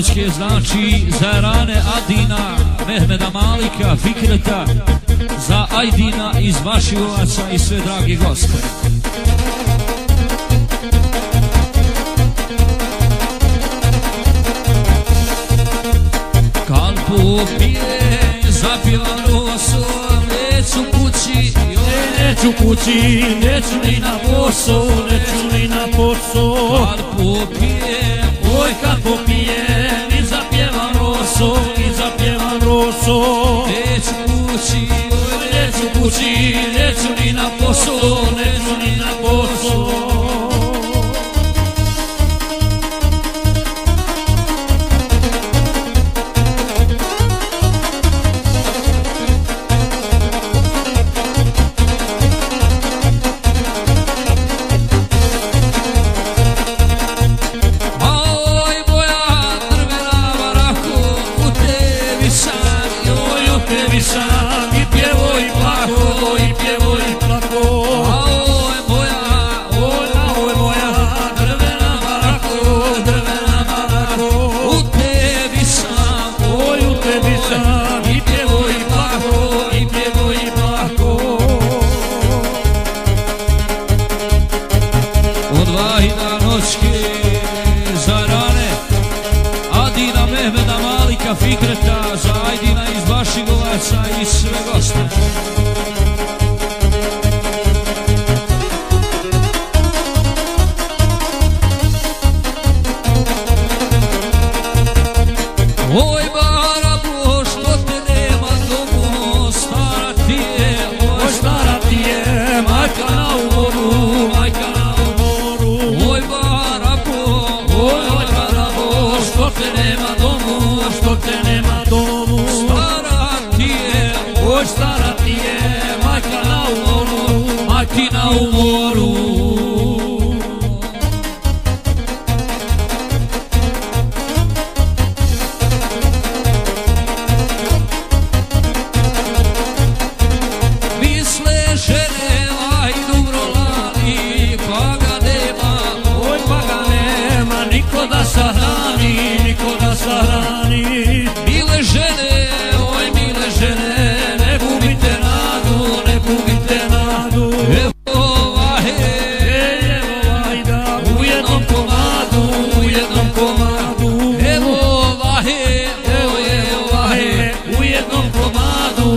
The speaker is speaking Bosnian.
noćke znači za rane Adina, Mehmeda Malika, Fikreta, za Ajdina iz Vašivovaca i sve dragi goste. Kad popije zapjeva rosom, neću kući, neću kući, neću ni na posao, neću ni na posao. Kad popije, oj kad popije, i zapjevam roso, i zapjevam roso. neću kući, Neću kući, neću ni na posao, neću ni na posao. Fikreta, za Ajdina iz Vašivovaca i sve goste. Oj barabo, što te nema domu, stara ti je, oj stara ti je, majka na umoru, majka na umoru. Oj barabo, oj barabo, što te nema domu, što te nema domu. stara ti je, oj stara ti je, majka na umoru, majki na umoru. misle žene, aj dobro lani, pa ga nema, Oj pa ga nema, niko da sahrani, niko da sahrani. mile žene, oj mile žene, Ne gubite nadu, ne gubite nadu. evo vahe, Evo vajda, u jednom komadu, u jednom komadu. evo vahe, Evo vahe, u jednom komadu,